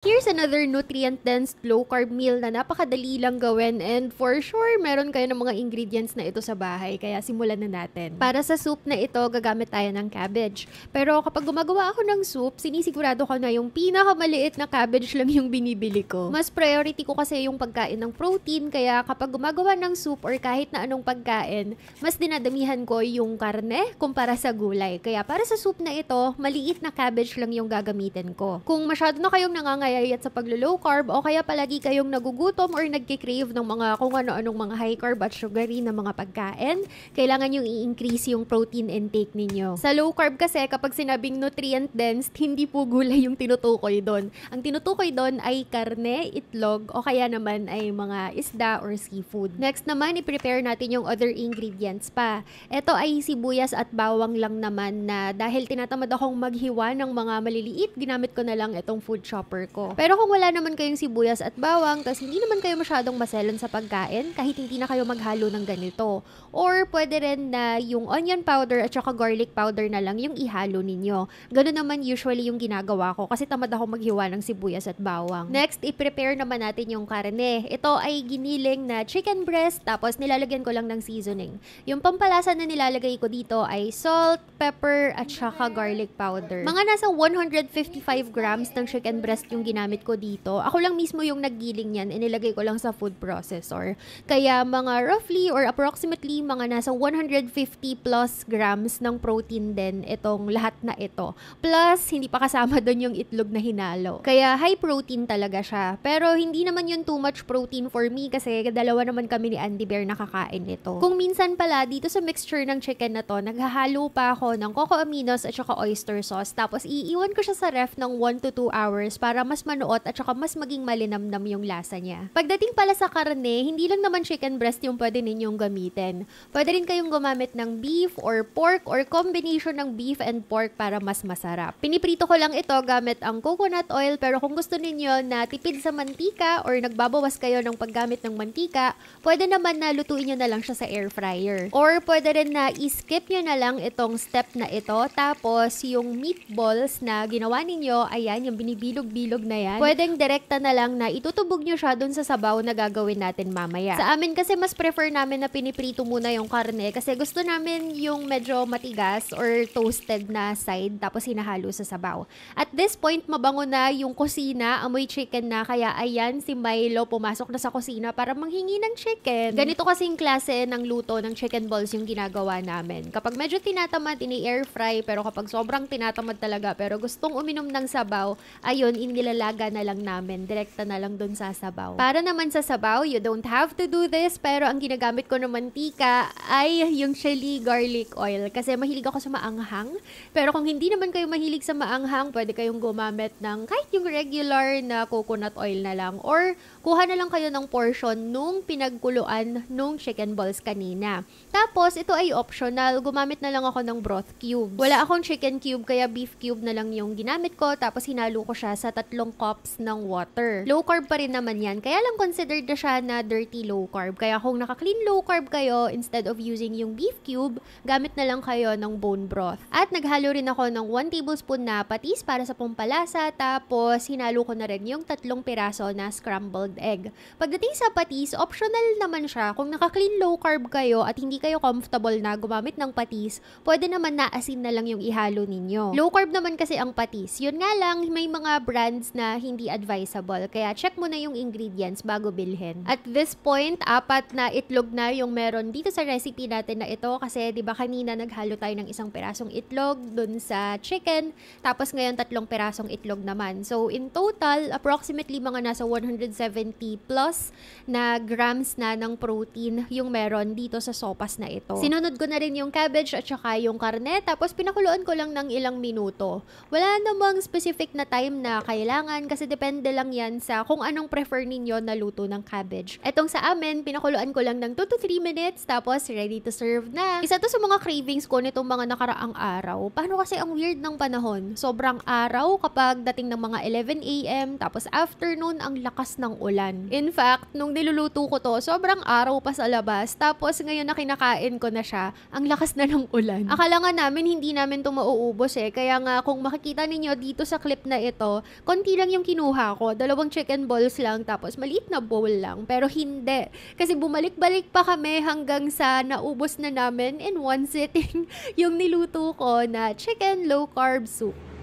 Here's another nutrient-dense low-carb meal na napakadali lang gawin and for sure, meron kayo ng mga ingredients na ito sa bahay kaya simulan na natin. Para sa soup na ito, gagamit tayo ng cabbage. Pero kapag gumagawa ako ng soup, sinisigurado ko na yung pinakamaliit na cabbage lang yung binibili ko. Mas priority ko kasi yung pagkain ng protein kaya kapag gumagawa ng soup or kahit na anong pagkain, mas dinadamihan ko yung karne kumpara sa gulay. Kaya para sa soup na ito, maliit na cabbage lang yung gagamitin ko. Kung masyado na kayong nangangayayat sa paglo-low carb o kaya palagi kayong nagugutom or nagki-crave ng mga kung ano-anong mga high carb at sugary na mga pagkain, kailangan yung i-increase yung protein intake ninyo. Sa low carb kasi, kapag sinabing nutrient dense, hindi po gulay yung tinutukoy doon. Ang tinutukoy doon ay karne, itlog, o kaya naman ay mga isda or seafood. Next naman, i-prepare natin yung other ingredients pa. Ito ay sibuyas at bawang lang naman na dahil tinatamad akong maghiwa ng mga maliliit, ginamit ko na lang itong food chopper ko. Pero kung wala naman kayong sibuyas at bawang, tas hindi naman kayo masyadong maselan sa pagkain, kahit hindi na kayo maghalo ng ganito. Or pwede rin na yung onion powder at saka garlic powder na lang yung ihalo ninyo. Ganun naman usually yung ginagawa ko kasi tamad ako maghiwa ng sibuyas at bawang. Next, i-prepare naman natin yung karne. Ito ay giniling na chicken breast, tapos nilalagyan ko lang ng seasoning. Yung pampalasa na nilalagay ko dito ay salt, pepper, at saka garlic powder. Mga nasa 155 grams ng chicken breast yung ginamit ko dito. Ako lang mismo yung naggiling yan, inilagay ko lang sa food processor. Kaya mga roughly or approximately mga nasa 150 plus grams ng protein din itong lahat na ito. Plus, hindi pa kasama doon yung itlog na hinalo. Kaya high protein talaga siya. Pero hindi naman yun too much protein for me kasi dalawa naman kami ni Andy Bear nakakain nito. Kung minsan pala, dito sa mixture ng chicken na to, naghahalo pa ako ng coco aminos at saka oyster sauce. Tapos iiwan ko siya sa ref ng 1 to 2 hours para mas manuot at saka mas maging malinamnam yung lasa niya. Pagdating pala sa karne, hindi lang naman chicken breast yung pwede ninyong gamitin. Pwede rin kayong gumamit ng beef or pork or combination ng beef and pork para mas masarap. Piniprito ko lang ito gamit ang coconut oil pero kung gusto ninyo na tipid sa mantika or nagbabawas kayo ng paggamit ng mantika, pwede naman na lutuin nyo na lang siya sa air fryer. Or pwede rin na i-skip nyo na lang itong step na ito tapos yung meatballs na ginawa ninyo, ayan, yung binibilog-bilog na yan, pwedeng direkta na lang na itutubog nyo siya dun sa sabaw na gagawin natin mamaya. Sa amin kasi mas prefer namin na piniprito muna yung karne kasi gusto namin yung medyo matigas or toasted na side tapos hinahalo sa sabaw. At this point, mabango na yung kusina, amoy chicken na, kaya ayan, si Milo pumasok na sa kusina para manghingi ng chicken. Ganito kasing klase ng luto ng chicken balls yung ginagawa namin. Kapag medyo tinatamad, ini-air fry, pero kapag sobrang tinatamad talaga pero gustong uminom ng sabaw, ayun, inilalaga na lang namin. Direkta na lang dun sa sabaw. Para naman sa sabaw, you don't have to do this, pero ang ginagamit ko ng mantika ay yung chili garlic oil. Kasi mahilig ako sa maanghang. Pero kung hindi naman kayo mahilig sa maanghang, pwede kayong gumamit ng kahit yung regular na coconut oil na lang. Or kuha na lang kayo ng portion nung pinagkuluan nung chicken balls kanina. Tapos, ito ay optional. Gumamit na lang ako ng broth cube. Wala akong chicken cube, kaya beef cube na lang yung ginamit ko. Tapos, hinalo ko siya sa 3 cups ng water. Low carb pa rin naman yan. Kaya lang considered na siya na dirty low carb. Kaya kung naka-clean low carb kayo, instead of using yung beef cube, gamit na lang kayo ng bone broth. At naghalo rin ako ng 1 tablespoon na patis para sa pampalasa. Tapos, hinalo ko na rin yung 3 piraso na scrambled egg. Pagdating sa patis, optional naman siya. Kung naka-clean low carb kayo at hindi kayo comfortable na gumamit ng patis, pwede naman na asin na lang yung ihalo ninyo. Low carb naman kasi ang patis. Yun nga lang, may mga brands na hindi advisable. Kaya check mo na yung ingredients bago bilhin. At this point, 4 na itlog na yung meron dito sa recipe natin na ito. Kasi diba kanina naghalo tayo ng 1 pirasong itlog dun sa chicken. Tapos ngayon 3 pirasong itlog naman. So in total, approximately mga nasa 170 plus na grams na ng protein yung meron dito sa sopas na ito. Sinunod ko na rin yung cabbage at saka yung karne. Tapos pinakuluan ko lang ng ilang minuto. Wala namang specific na time na kailangan kasi depende lang yan sa kung anong prefer ninyo na luto ng cabbage. Etong sa amin, pinakuluan ko lang ng 2 to 3 minutes tapos ready to serve na. Isa to sa mga cravings ko nitong mga nakaraang araw. Paano kasi ang weird ng panahon? Sobrang araw kapag dating ng mga 11 a.m. tapos afternoon ang lakas ng ulan. In fact, nung niluluto ko to, sobrang araw pa sa labas. Tapos ngayon na kinakain ko na siya, ang lakas na ng ulan. Akala nga namin hindi namin to mauubos eh. Kaya nga kung makikita ninyo dito sa clip na ito, konti konti lang yung kinuha ko. 2 chicken balls lang, tapos maliit na bowl lang. Pero hindi. Kasi bumalik-balik pa kami hanggang sa naubos na namin in one sitting yung niluto ko na chicken low carb soup.